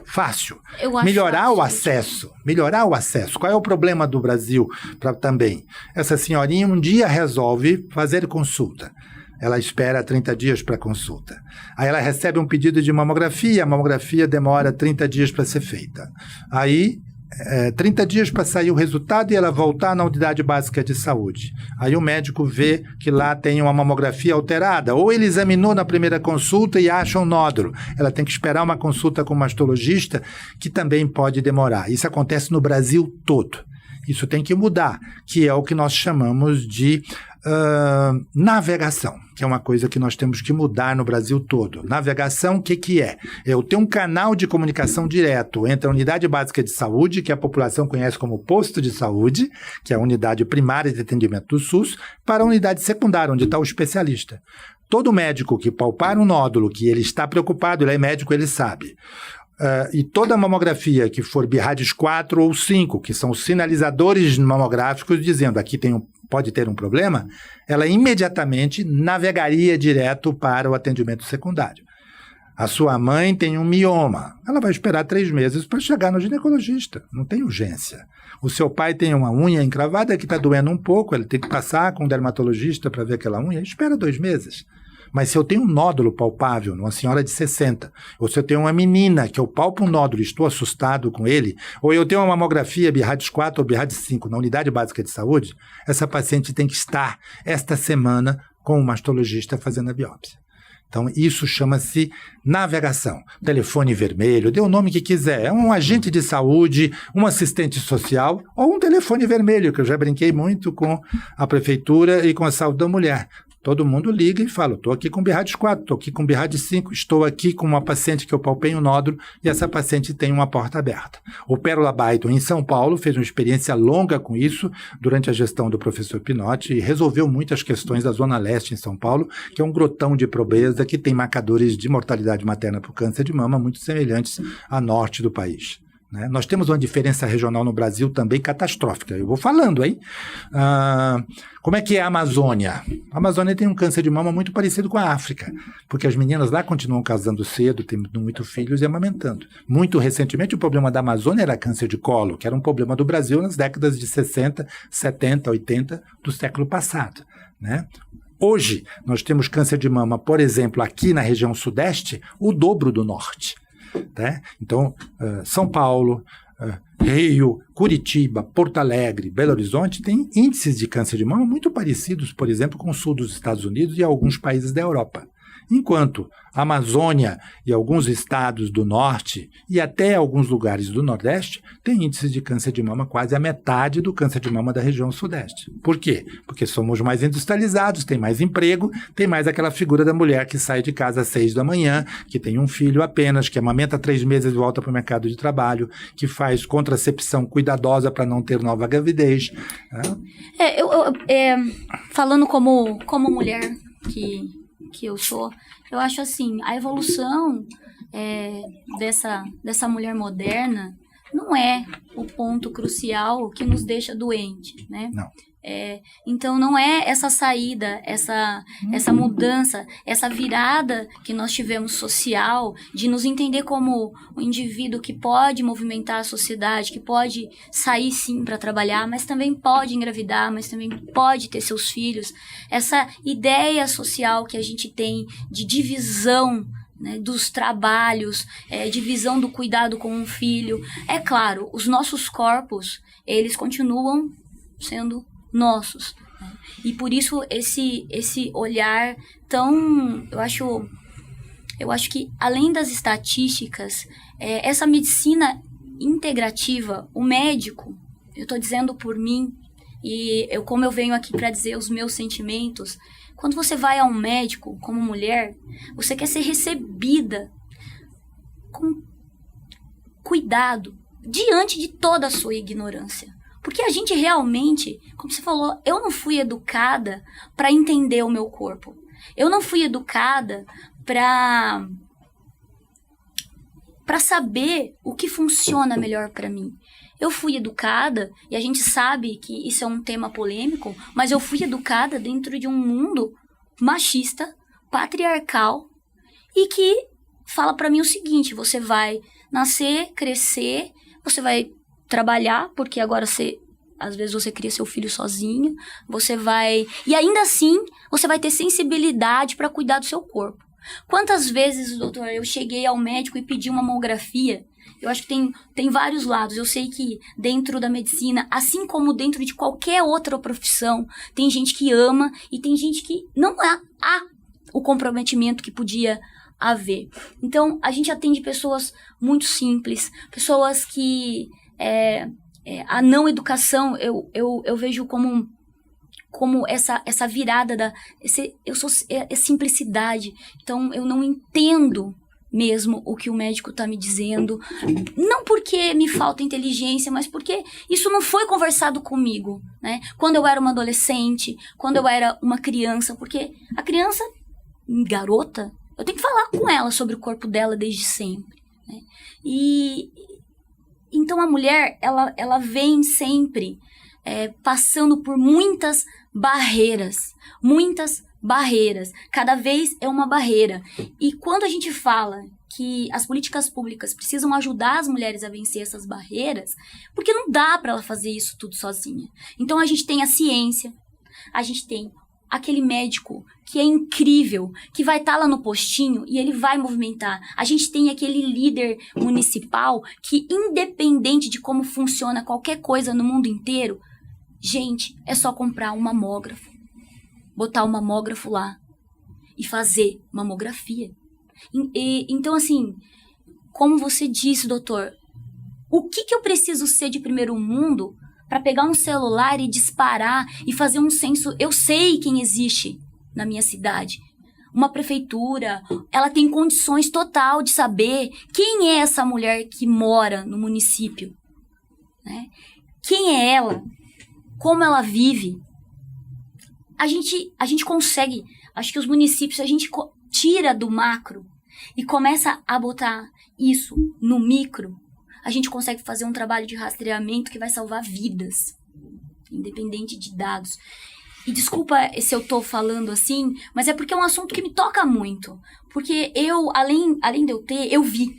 fácil. Melhorar o acesso. Qual é o problema do Brasil também? Essa senhorinha um dia resolve fazer consulta. Ela espera 30 dias para consulta. Aí ela recebe um pedido de mamografia, a mamografia demora 30 dias para ser feita. Aí 30 dias para sair o resultado e ela voltar na unidade básica de saúde. Aí o médico vê que lá tem uma mamografia alterada, ou ele examinou na primeira consulta e acha um nódulo. Ela tem que esperar uma consulta com o mastologista, que também pode demorar. Isso acontece no Brasil todo. Isso tem que mudar, que é o que nós chamamos de navegação, que é uma coisa que nós temos que mudar no Brasil todo. Navegação, o que é? Eu tenho um canal de comunicação direto entre a unidade básica de saúde, que a população conhece como posto de saúde, que é a unidade primária de atendimento do SUS, para a unidade secundária, onde está o especialista. Todo médico que palpar um nódulo, que ele está preocupado, ele é médico, ele sabe. E toda mamografia que for BIRADS 4 ou 5, que são os sinalizadores mamográficos dizendo aqui pode ter um problema, ela imediatamente navegaria direto para o atendimento secundário. A sua mãe tem um mioma, ela vai esperar 3 meses para chegar no ginecologista, não tem urgência. O seu pai tem uma unha encravada que está doendo um pouco, ele tem que passar com um dermatologista para ver aquela unha, espera 2 meses. Mas se eu tenho um nódulo palpável numa senhora de 60, ou se eu tenho uma menina que eu palpo um nódulo e estou assustado com ele, ou eu tenho uma mamografia BIRADS 4 ou BIRADS 5 na unidade básica de saúde, essa paciente tem que estar esta semana com o mastologista fazendo a biópsia. Então, isso chama-se navegação. Telefone vermelho, dê o nome que quiser. É um agente de saúde, um assistente social ou um telefone vermelho, que eu já brinquei muito com a prefeitura e com a saúde da mulher. Todo mundo liga e fala, estou aqui com BIRADS 4, estou aqui com BIRADS 5, estou aqui com uma paciente que eu palpei um nódulo e essa paciente tem uma porta aberta. O Pérola Baiton, em São Paulo, fez uma experiência longa com isso durante a gestão do professor Pinotti e resolveu muitas questões da Zona Leste em São Paulo, que é um grotão de pobreza que tem marcadores de mortalidade materna por câncer de mama muito semelhantes a norte do país. Nós temos uma diferença regional no Brasil também catastrófica. Eu vou falando, hein? Como é que é a Amazônia? A Amazônia tem um câncer de mama muito parecido com a África, porque as meninas lá continuam casando cedo, tendo muitos filhos e amamentando. Muito recentemente, o problema da Amazônia era câncer de colo, que era um problema do Brasil nas décadas de 60, 70, 80 do século passado, né? Hoje, nós temos câncer de mama, por exemplo, aqui na região sudeste, o dobro do norte. Né? Então, São Paulo, Rio, Curitiba, Porto Alegre, Belo Horizonte têm índices de câncer de mama muito parecidos, por exemplo, com o sul dos Estados Unidos e alguns países da Europa. Enquanto a Amazônia e alguns estados do norte e até alguns lugares do nordeste têm índices de câncer de mama quase a metade do câncer de mama da região sudeste. Por quê? Porque somos mais industrializados, tem mais emprego, tem mais aquela figura da mulher que sai de casa às 6 da manhã, que tem um filho apenas, que amamenta 3 meses e volta para o mercado de trabalho, que faz contracepção cuidadosa para não ter nova gravidez. Falando como mulher que eu sou, eu acho assim, a evolução dessa mulher moderna não é o ponto crucial que nos deixa doente, né? Não. Então não é essa saída, essa mudança, essa virada que nós tivemos social, de nos entender como um indivíduo que pode movimentar a sociedade, que pode sair sim para trabalhar, mas também pode engravidar, mas também pode ter seus filhos. Essa ideia social que a gente tem de divisão, né, dos trabalhos, divisão do cuidado com um filho. É claro, os nossos corpos, eles continuam sendo nossos, né? E por isso esse olhar tão, eu acho que além das estatísticas, essa medicina integrativa, o médico, eu estou dizendo por mim, e como eu venho aqui para dizer os meus sentimentos, quando você vai a um médico como mulher, você quer ser recebida com cuidado diante de toda a sua ignorância. Porque a gente realmente, como você falou, eu não fui educada para entender o meu corpo. Eu não fui educada para saber o que funciona melhor para mim. Eu fui educada, e a gente sabe que isso é um tema polêmico, mas eu fui educada dentro de um mundo machista, patriarcal, e que fala para mim o seguinte: você vai nascer, crescer, você vai trabalhar, porque agora às vezes você cria seu filho sozinho, você vai... E ainda assim, você vai ter sensibilidade para cuidar do seu corpo. Quantas vezes, doutor, eu cheguei ao médico e pedi uma mamografia? Eu acho que tem vários lados. Eu sei que dentro da medicina, assim como dentro de qualquer outra profissão, tem gente que ama e tem gente que não há o comprometimento que podia haver. Então, a gente atende pessoas muito simples, pessoas que a não educação eu vejo como essa virada simplicidade. Então, eu não entendo mesmo o que o médico está me dizendo, não porque me falta inteligência, mas porque isso não foi conversado comigo, né? Quando eu era uma adolescente, quando eu era uma criança, porque a criança, garota, eu tenho que falar com ela sobre o corpo dela desde sempre, né? E então a mulher, ela vem sempre passando por muitas barreiras, cada vez é uma barreira. E quando a gente fala que as políticas públicas precisam ajudar as mulheres a vencer essas barreiras, porque não dá para ela fazer isso tudo sozinha. Então a gente tem a ciência, a gente tem aquele médico que é incrível, que vai estar lá no postinho e ele vai movimentar. A gente tem aquele líder municipal que, independente de como funciona qualquer coisa no mundo inteiro, gente, é só comprar um mamógrafo, botar o mamógrafo lá e fazer mamografia. Então, assim, como você disse, doutor, o que eu preciso ser de primeiro mundo para pegar um celular e disparar e fazer um censo? Eu sei quem existe na minha cidade. Uma prefeitura, ela tem condições total de saber quem é essa mulher que mora no município, né? Quem é ela? Como ela vive? A gente consegue, acho que os municípios, a gente tira do macro e começa a botar isso no micro, a gente consegue fazer um trabalho de rastreamento que vai salvar vidas, independente de dados. E desculpa se eu tô falando assim, mas é porque é um assunto que me toca muito. Porque eu, além de eu ter, eu vi.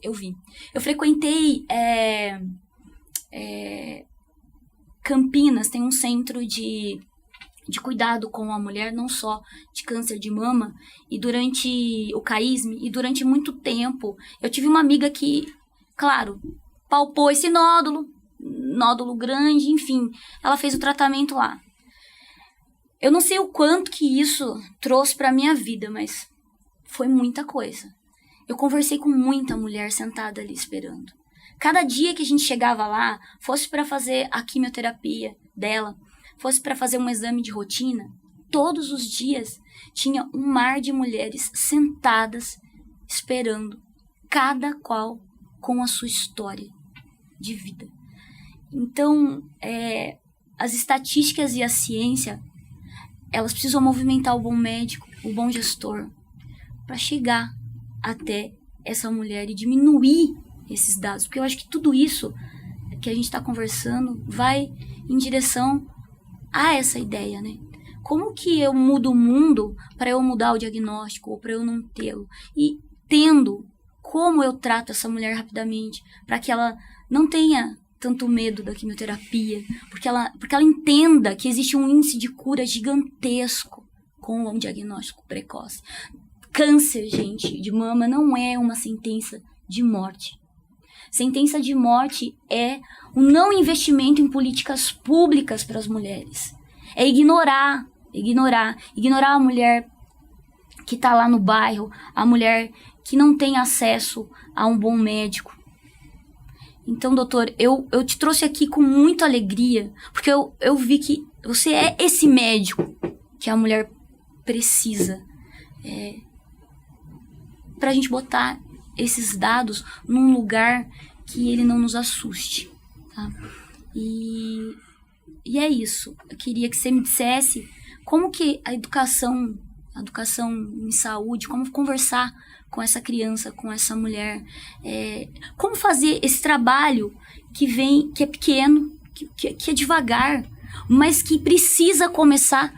Eu frequentei Campinas, tem um centro de cuidado com a mulher, não só de câncer de mama, e durante o CAISM, e durante muito tempo, eu tive uma amiga que, claro, palpou esse nódulo grande, enfim, ela fez o tratamento lá. Eu não sei o quanto que isso trouxe para minha vida, mas foi muita coisa. Eu conversei com muita mulher sentada ali esperando. Cada dia que a gente chegava lá, fosse para fazer a quimioterapia dela, fosse para fazer um exame de rotina, todos os dias tinha um mar de mulheres sentadas esperando, cada qual com a sua história de vida. Então, as estatísticas e a ciência, elas precisam movimentar o bom médico, o bom gestor, para chegar até essa mulher e diminuir esses dados. Porque eu acho que tudo isso que a gente está conversando vai em direção a essa ideia, né? Como que eu mudo o mundo para eu mudar o diagnóstico ou para eu não tê-lo? E tendo, como eu trato essa mulher rapidamente para que ela não tenha tanto medo da quimioterapia, porque ela entenda que existe um índice de cura gigantesco com um diagnóstico precoce. Câncer, gente, de mama não é uma sentença de morte. Sentença de morte é o não investimento em políticas públicas para as mulheres. É ignorar a mulher que está lá no bairro, a mulher que não tem acesso a um bom médico. Então, doutor, eu te trouxe aqui com muita alegria, porque eu vi que você é esse médico que a mulher precisa. Para a gente botar esses dados num lugar que ele não nos assuste, tá? E é isso. Eu queria que você me dissesse como que a educação em saúde, como conversar com essa criança, com essa mulher, como fazer esse trabalho que é pequeno, que é devagar, mas que precisa começar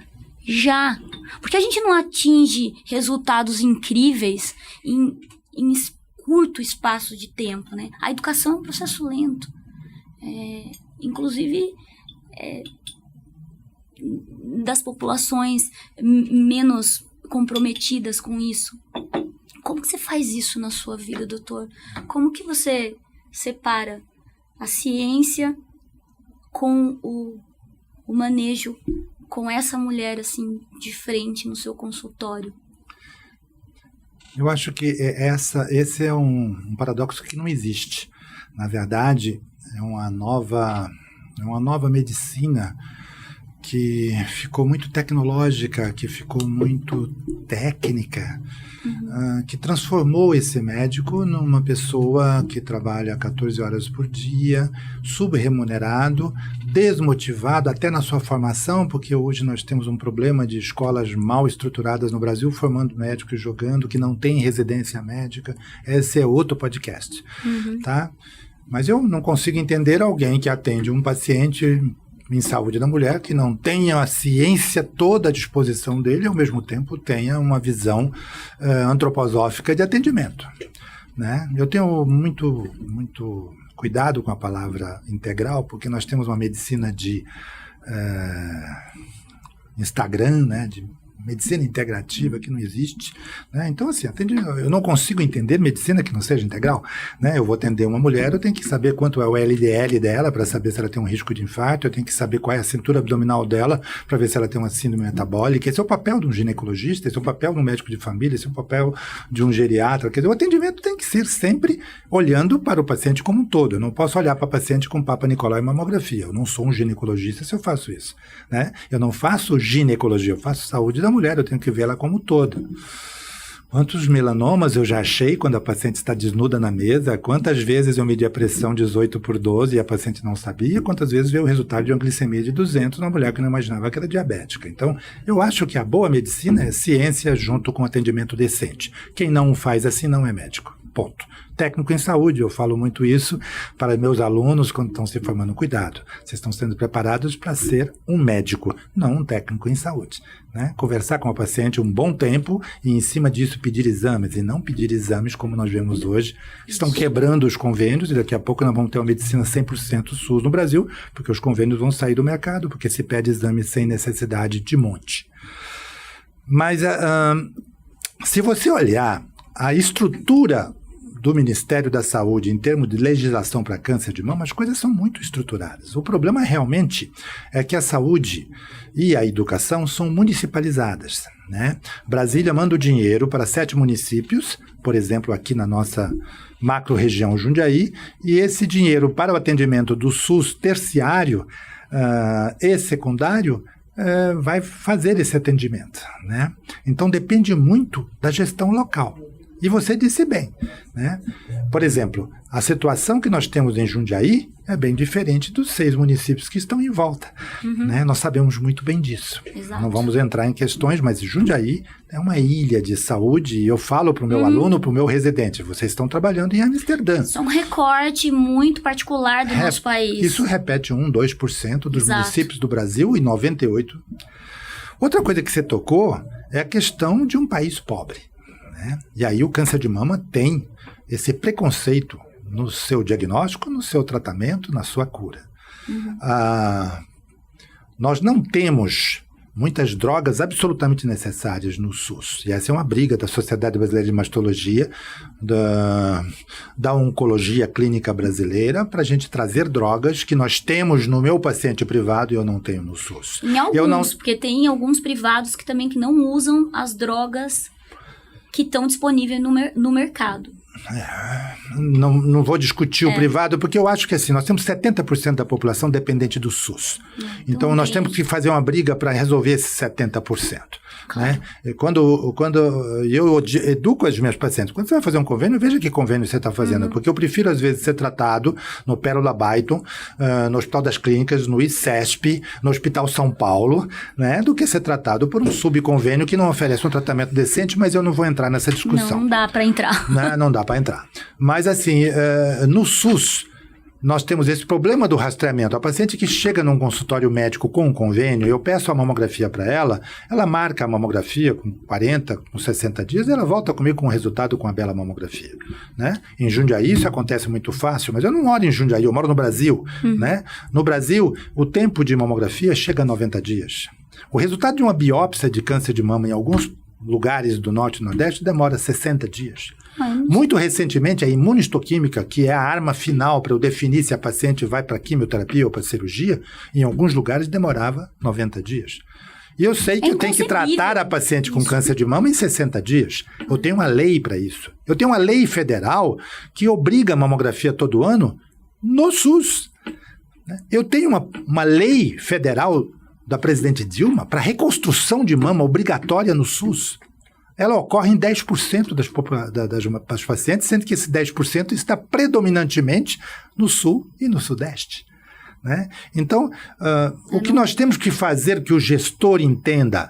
já. Porque a gente não atinge resultados incríveis em curto espaço de tempo, né? A educação é um processo lento. Inclusive, das populações menos comprometidas com isso. Como que você faz isso na sua vida, doutor? Como que você separa a ciência com o manejo com essa mulher assim de frente no seu consultório? Eu acho que esse é um paradoxo que não existe. Na verdade, é uma nova medicina que ficou muito tecnológica, que ficou muito técnica, que transformou esse médico numa pessoa que trabalha 14 horas por dia, subremunerado, desmotivado até na sua formação, porque hoje nós temos um problema de escolas mal estruturadas no Brasil, formando médicos e jogando, que não tem residência médica. Esse é outro podcast, tá? Mas eu não consigo entender alguém que atende um paciente em saúde da mulher, que não tenha a ciência toda à disposição dele e, ao mesmo tempo, tenha uma visão antroposófica de atendimento, né? Eu tenho muito cuidado com a palavra integral, porque nós temos uma medicina de Instagram, né, de medicina integrativa que não existe, né? Então, assim, eu não consigo entender medicina que não seja integral, né? Eu vou atender uma mulher, eu tenho que saber quanto é o LDL dela para saber se ela tem um risco de infarto, eu tenho que saber qual é a cintura abdominal dela para ver se ela tem uma síndrome metabólica. Esse é o papel de um ginecologista, esse é o papel de um médico de família, esse é o papel de um geriatra. Quer dizer, o atendimento tem que ser sempre olhando para o paciente como um todo. Eu não posso olhar para o paciente com Papa Nicolau e mamografia. Eu não sou um ginecologista se eu faço isso, né? Eu não faço ginecologia, eu faço saúde da mulher, eu tenho que ver ela como toda. Quantos melanomas eu já achei quando a paciente está desnuda na mesa? Quantas vezes eu medi a pressão 18/12 e a paciente não sabia? Quantas vezes veio o resultado de uma glicemia de 200 na mulher que não imaginava que era diabética? Então, eu acho que a boa medicina é ciência junto com atendimento decente. Quem não faz assim não é médico. Ponto. Técnico em saúde, eu falo muito isso para meus alunos quando estão se formando. Cuidado, vocês estão sendo preparados para ser um médico, não um técnico em saúde, né? Conversar com a paciente um bom tempo e em cima disso pedir exames, e não pedir exames como nós vemos hoje. Estão quebrando os convênios e daqui a pouco nós vamos ter uma medicina 100% SUS no Brasil, porque os convênios vão sair do mercado, porque se pede exame sem necessidade de monte. Mas se você olhar a estrutura do Ministério da Saúde em termos de legislação para câncer de mama, as coisas são muito estruturadas. O problema realmente é que a saúde e a educação são municipalizadas, né? Brasília manda o dinheiro para 7 municípios, por exemplo, aqui na nossa macro-região Jundiaí, e esse dinheiro para o atendimento do SUS terciário e secundário vai fazer esse atendimento, né? Então depende muito da gestão local. E você disse bem, né? Por exemplo, a situação que nós temos em Jundiaí é bem diferente dos 6 municípios que estão em volta, né? Nós sabemos muito bem disso. Exato. Não vamos entrar em questões, mas Jundiaí é uma ilha de saúde e eu falo para o meu aluno, para o meu residente, vocês estão trabalhando em Amsterdã. Isso é um recorte muito particular do nosso país. Isso repete 2% dos Exato. municípios do Brasil e 98%. Outra coisa que você tocou é a questão de um país pobre. E aí o câncer de mama tem esse preconceito no seu diagnóstico, no seu tratamento, na sua cura. Nós não temos muitas drogas absolutamente necessárias no SUS. E essa é uma briga da Sociedade Brasileira de Mastologia, da Oncologia Clínica Brasileira, para a gente trazer drogas que nós temos no meu paciente privado e eu não tenho no SUS. Em alguns, porque tem alguns privados que também que não usam as drogas que estão disponíveis no mercado. Não vou discutir o privado, porque eu acho que assim, nós temos 70% da população dependente do SUS. Então nós temos que fazer uma briga para resolver esses 70%. Claro. Né? E quando eu educo as minhas pacientes, quando você vai fazer um convênio, veja que convênio você está fazendo, porque eu prefiro às vezes ser tratado no Pérola Byton, no Hospital das Clínicas, no ICESP, no Hospital São Paulo, né, do que ser tratado por um subconvênio que não oferece um tratamento decente, mas eu não vou entrar nessa discussão. Não dá para entrar. Não dá para entrar. Mas assim, no SUS, nós temos esse problema do rastreamento. A paciente que chega num consultório médico com um convênio, eu peço a mamografia para ela marca a mamografia com 40, com 60 dias, ela volta comigo com o resultado com a bela mamografia. Né? Em Jundiaí isso acontece muito fácil, mas eu não moro em Jundiaí, eu moro no Brasil. Né? No Brasil, o tempo de mamografia chega a 90 dias. O resultado de uma biópsia de câncer de mama em alguns lugares do Norte e Nordeste demora 60 dias. Muito recentemente, a imunistoquímica, que é a arma final para eu definir se a paciente vai para quimioterapia ou para cirurgia, em alguns lugares demorava 90 dias. E eu sei que eu tenho que tratar a paciente com câncer de mama em 60 dias. Eu tenho uma lei para isso. Eu tenho uma lei federal que obriga a mamografia todo ano no SUS. Eu tenho uma lei federal da presidente Dilma para reconstrução de mama obrigatória no SUS. Ela ocorre em 10% das pacientes, sendo que esse 10% está predominantemente no Sul e no Sudeste. Né? Então, o que nós temos que fazer que o gestor entenda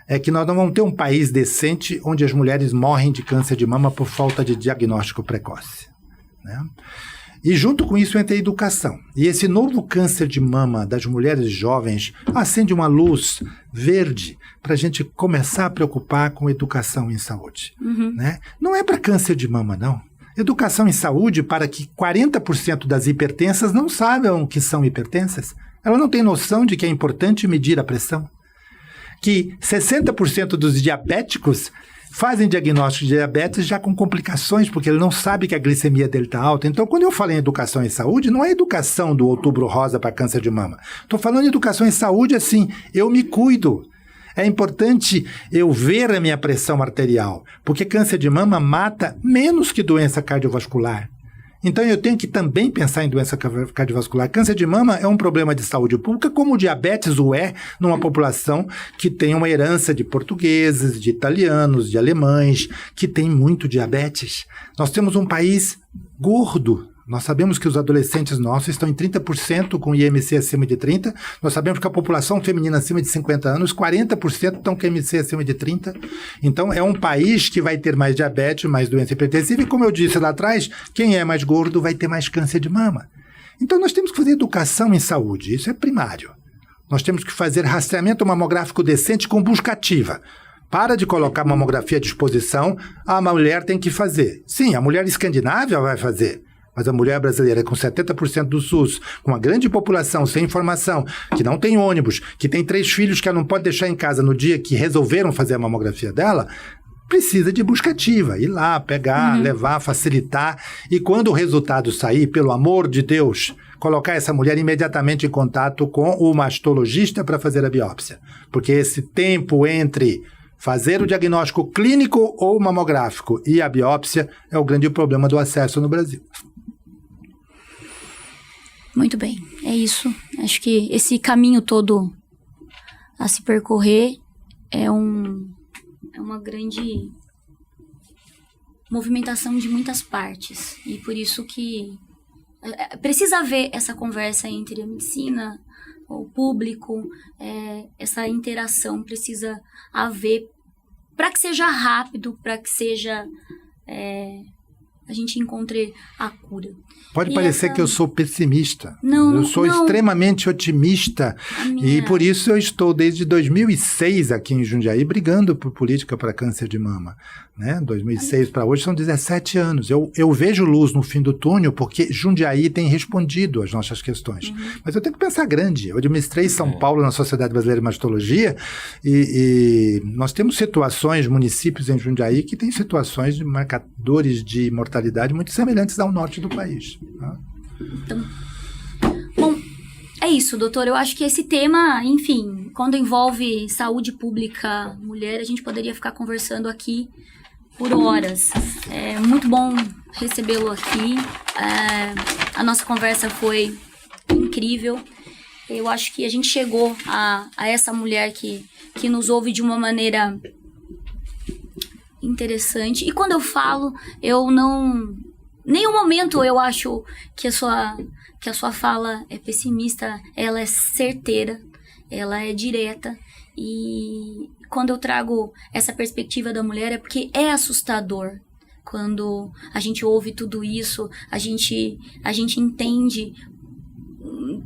é que nós não vamos ter um país decente onde as mulheres morrem de câncer de mama por falta de diagnóstico precoce. Né? E junto com isso entra a educação. E esse novo câncer de mama das mulheres jovens acende uma luz verde para a gente começar a preocupar com educação em saúde. Né? Não é para câncer de mama, não. Educação em saúde para que 40% das hipertensas não saibam que são hipertensas. Ela não tem noção de que é importante medir a pressão. Que 60% dos diabéticos fazem diagnóstico de diabetes já com complicações, porque ele não sabe que a glicemia dele está alta. Então, quando eu falo em educação em saúde, não é educação do Outubro Rosa para câncer de mama. Estou falando em educação em saúde assim, eu me cuido. É importante eu ver a minha pressão arterial, porque câncer de mama mata menos que doença cardiovascular. Então, eu tenho que também pensar em doença cardiovascular. Câncer de mama é um problema de saúde pública, como o diabetes o é numa população que tem uma herança de portugueses, de italianos, de alemães, que tem muito diabetes. Nós temos um país gordo. Nós sabemos que os adolescentes nossos estão em 30% com IMC acima de 30. Nós sabemos que a população feminina acima de 50 anos, 40% estão com IMC acima de 30. Então, é um país que vai ter mais diabetes, mais doença hipertensiva. E como eu disse lá atrás, quem é mais gordo vai ter mais câncer de mama. Então, nós temos que fazer educação em saúde. Isso é primário. Nós temos que fazer rastreamento mamográfico decente com busca ativa. Para de colocar mamografia à disposição, a mulher tem que fazer. Sim, a mulher escandinava vai fazer. Mas a mulher brasileira com 70% do SUS, com uma grande população sem informação, que não tem ônibus, que tem 3 filhos que ela não pode deixar em casa no dia que resolveram fazer a mamografia dela, precisa de busca ativa, ir lá, pegar, levar, facilitar, e quando o resultado sair, pelo amor de Deus, colocar essa mulher imediatamente em contato com o mastologista para fazer a biópsia, porque esse tempo entre fazer o diagnóstico clínico ou mamográfico e a biópsia é o grande problema do acesso no Brasil. Muito bem, é isso. Acho que esse caminho todo a se percorrer é uma grande movimentação de muitas partes. E por isso que precisa haver essa conversa entre a medicina, o público, essa interação precisa haver para que seja rápido, para que seja... a gente encontre a cura. Pode parecer que eu sou pessimista. Não, eu sou extremamente otimista. E por isso eu estou desde 2006 aqui em Jundiaí brigando por política para câncer de mama. Né? 2006 para hoje são 17 anos. Eu vejo luz no fim do túnel porque Jundiaí tem respondido às nossas questões. Mas eu tenho que pensar grande. Eu administrei São Paulo na Sociedade Brasileira de Mastologia e nós temos situações, municípios em Jundiaí que têm situações de marcadores de mortalidade muito semelhantes ao norte do país. Tá? Então, bom, é isso, doutor. Eu acho que esse tema, enfim, quando envolve saúde pública, mulher, a gente poderia ficar conversando aqui por horas. É muito bom recebê-lo aqui. A nossa conversa foi incrível. Eu acho que a gente chegou a essa mulher que nos ouve de uma maneira interessante. E quando eu falo, eu não... Nenhum momento eu acho que a sua fala é pessimista, ela é certeira, ela é direta. E quando eu trago essa perspectiva da mulher é porque é assustador. Quando a gente ouve tudo isso, a gente entende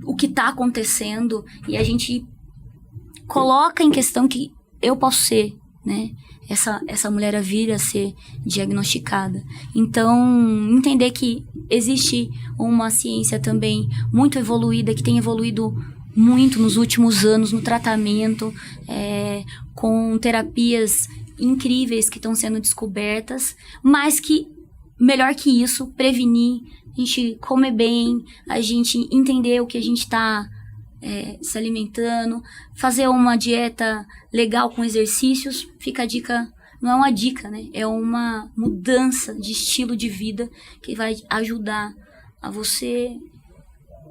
o que está acontecendo e a gente coloca em questão que eu posso ser, né? Essa mulher a vir a ser diagnosticada. Então, entender que existe uma ciência também muito evoluída, que tem evoluído muito nos últimos anos no tratamento, com terapias incríveis que estão sendo descobertas, mas que, melhor que isso, prevenir, a gente comer bem, a gente entender o que a gente está se alimentando, fazer uma dieta legal com exercícios. Fica a dica, não é uma dica, né? É uma mudança de estilo de vida que vai ajudar a você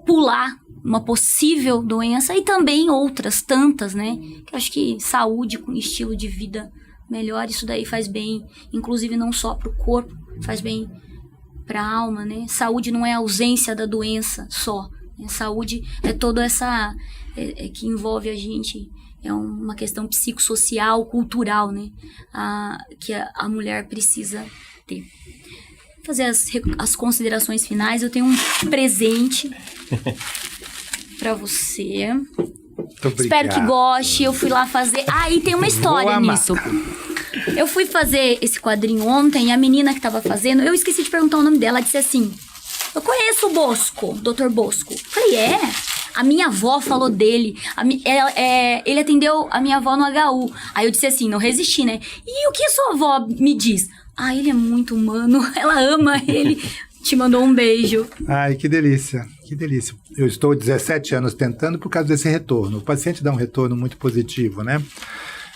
pular uma possível doença e também outras tantas, né? Que eu acho que saúde com estilo de vida melhor, isso daí faz bem, inclusive não só para o corpo, faz bem para a alma, né? Saúde não é a ausência da doença só. Saúde é toda essa que envolve a gente, é uma questão psicossocial, cultural, né? Que a mulher precisa ter. Fazer as considerações finais. Eu tenho um presente para você. Espero que goste. Eu fui lá fazer. E tem uma história nisso. Eu fui fazer esse quadrinho ontem e a menina que tava fazendo, eu esqueci de perguntar o nome dela, ela disse assim: eu conheço o Bosco, Dr. Bosco. Eu falei, a minha avó falou dele. Ele atendeu a minha avó no HU. Aí eu disse assim, não resisti, né? E o que a sua avó me diz? Ele é muito humano, ela ama ele. Te mandou um beijo. Ai, que delícia, que delícia. Eu estou 17 anos tentando por causa desse retorno. O paciente dá um retorno muito positivo, né?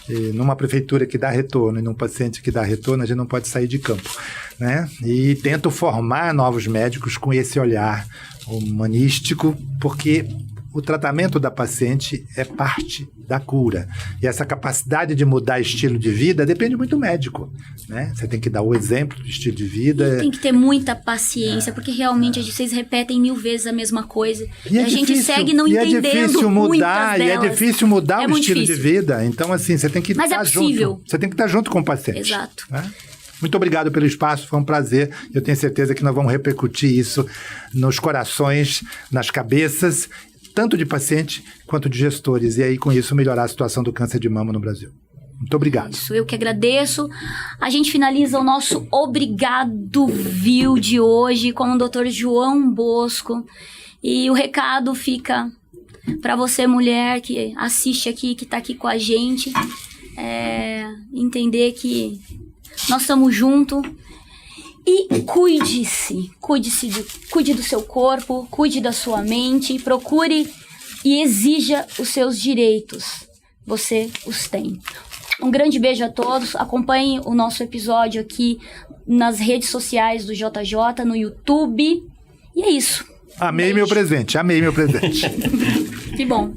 E numa prefeitura que dá retorno e num paciente que dá retorno, a gente não pode sair de campo, né? E tento formar novos médicos com esse olhar humanístico, porque o tratamento da paciente é parte da cura. E essa capacidade de mudar estilo de vida depende muito do médico, né? Você tem que dar o exemplo do estilo de vida. E tem que ter muita paciência, porque realmente vocês repetem 1000 vezes a mesma coisa. E a gente segue não entendendo muitas delas. E é difícil mudar o estilo de vida. Então, assim, você tem que estar junto. Você tem que estar junto com o paciente. Exato. Né? Muito obrigado pelo espaço, foi um prazer. Eu tenho certeza que nós vamos repercutir isso nos corações, nas cabeças, tanto de paciente quanto de gestores, e aí com isso melhorar a situação do câncer de mama no Brasil. Muito obrigado. Isso, eu que agradeço. A gente finaliza o nosso Obrigado Viu de hoje com o Dr. João Bosco. E o recado fica para você, mulher, que assiste aqui, que está aqui com a gente, entender que Nós estamos juntos. E cuide-se. Cuide do seu corpo, cuide da sua mente, procure e exija os seus direitos. Você os tem. Um grande beijo a todos. Acompanhem o nosso episódio aqui nas redes sociais do JJ, no YouTube. E é isso. Amei meu presente, amei meu presente. Que bom.